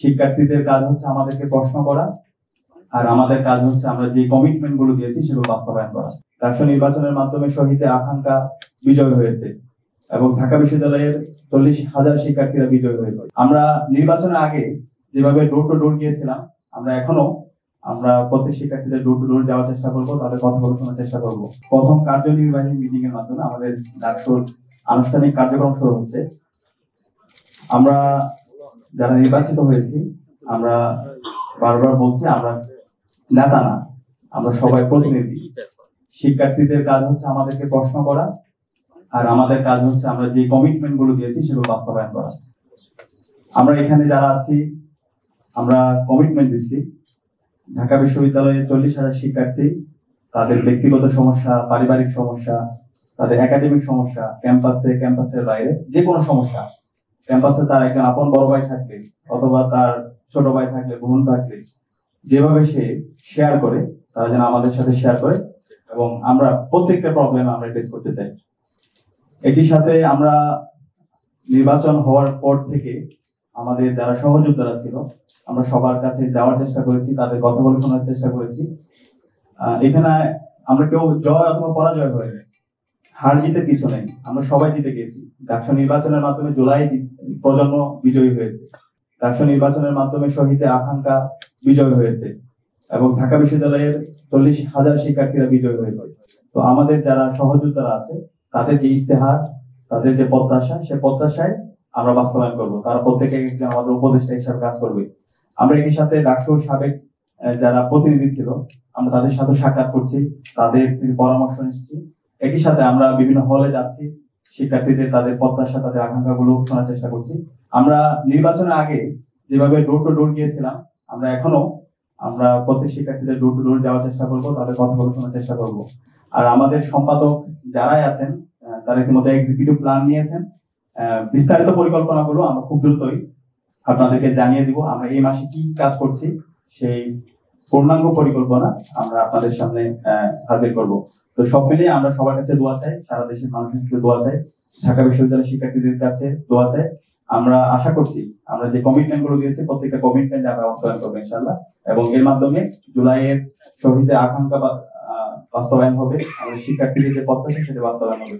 শিক্ষার্থীদের কাজ হচ্ছে আমাদেরকে প্রশ্ন করা, আর আমাদের কাজ হচ্ছে আমরা যে কমিটমেন্ট গুলো দিয়েছি সেগুলো বাস্তবায়ন করা। ডাকসু নির্বাচনের মাধ্যমে শহীদে আকাঙ্ক্ষা বিজয় হয়েছে এবং ঢাকা বিশ্ববিদ্যালয়ের 40,000 শিক্ষার্থীরা বিজয় হয়েছে। আমরা নির্বাচনের আগে যেভাবে ডোর টু ডোর গিয়েছিলাম, আমরা প্রত্যেক শিক্ষার্থীদের ডোর টু ডোর যাওয়ার চেষ্টা করবো, তাদের কথাগুলো শোনার চেষ্টা করবো। প্রথম কার্যনির্বাহী মিটিং এর মাধ্যমে আমাদের ডাকসুর আনুষ্ঠানিক কার্যক্রম শুরু হচ্ছে। আমরা যারা নির্বাচিত হয়েছি, আমরা বারবার বলছি আমরা নেতা না, আমরা সবাই প্রতিনিধি। শিক্ষার্থীদের কাজ হচ্ছে আমাদেরকে প্রশ্ন করা, আর আমাদের কাজ হচ্ছে আমরা যে কমিটমেন্ট গুলো দিয়েছি সেগুলো বাস্তবায়ন করা। আমরা এখানে যারা আছি আমরা কমিটমেন্ট দিচ্ছি ঢাকা বিশ্ববিদ্যালয়ে 40,000 শিক্ষার্থী, তাদের ব্যক্তিগত সমস্যা, পারিবারিক সমস্যা, তাদের একাডেমিক সমস্যা, ক্যাম্পাসের বাইরে যে কোনো সমস্যা, ক্যাম্পাসে তার একজন আপন বড় ভাই থাকলে অথবা তার ছোট ভাই থাকলে, বোন থাকলে, যেভাবে সে শেয়ার করে তারা যেন আমাদের সাথে শেয়ার করে এবং আমরা প্রত্যেকটা প্রবলেম আমরা ফেস করতে চাই। এটির সাথে আমরা নির্বাচন হওয়ার পর থেকে আমাদের যারা সহযোদ্ধারা ছিল আমরা সবার কাছে যাওয়ার চেষ্টা করেছি, তাদের কথাগুলো শোনার চেষ্টা করেছি। এখানে আমরা কেউ জয় অথবা পরাজয় হয়ে যায়, হার জিতে কিছু নেই, আমরা সবাই জিতে গেছি। ডাকসু নির্বাচনের মাধ্যমে জুলাই প্রজন্ম বিজয়ী হয়েছে, ডাকসু নির্বাচনের মাধ্যমে শহীদে আকাঙ্ক্ষা বিজয় হয়েছে এবং ঢাকা বিশ্ববিদ্যালয়ের 40,000 শিক্ষার্থীরা বিজয় হয়েছে। তো আমাদের যারা সহযোদ্ধারা আছে তাদের যে ইস্তেহার, তাদের যে প্রত্যাশা, সে প্রত্যাশায় আমরা বাস্তবায়ন করবো। তারা প্রত্যেকে আমাদের উপদেষ্টা হিসাবে কাজ করবে। আমরা একই সাথে ডাকসুর সাবেক যারা প্রতিনিধি ছিল আমরা তাদের সাথে সাক্ষাৎ করছি, তাদের থেকে পরামর্শ নিচ্ছি। একই সাথে আমরা বিভিন্ন হলে যাচ্ছি, শিক্ষার্থীদের তাদের প্রত্যাশা, তাদের আকাঙ্ক্ষা গুলো শোনার চেষ্টা করছি। আমরা নির্বাচনের আগে যেভাবে ডোর টু ডোর গিয়েছিলাম, আমরা প্রত্যেক শিক্ষার্থীদের ডোর টু ডোর যাওয়ার চেষ্টা করবো, তাদের কথাগুলো শোনার চেষ্টা করব। আর আমাদের সম্পাদক যারাই আছেন তারা ইতিমধ্যে এক্সিকিউটিভ প্ল্যান নিয়েছেন, বিস্তারিত পরিকল্পনাগুলো আমরা খুব দ্রুতই আপনাদেরকে জানিয়ে দিব। আমরা এই মাসে কি কাজ করছি সেই পূর্ণাঙ্গ পরিকল্পনা আমরা আপনাদের সামনে হাজির করব। তো সব মিলিয়ে আমরা সবার কাছে দোয়া চাই, সারা দেশের মানুষের কাছে দোয়া চাই, ঢাকা বিশ্ববিদ্যালয়ের শিক্ষার্থীদের কাছে দোয়া চাই। আমরা আশা করছি আমরা যে কমিটমেন্ট গুলো দিয়েছি প্রত্যেকটা কমিটমেন্ট আমরা বাস্তবায়ন করবো ইনশাআল্লাহ, এবং এর মাধ্যমে জুলাইয়ের শহীদের আকাঙ্ক্ষা বাস্তবায়ন হবে, আমাদের শিক্ষার্থীদের যে প্রত্যাশা সেটা বাস্তবায়ন হবে।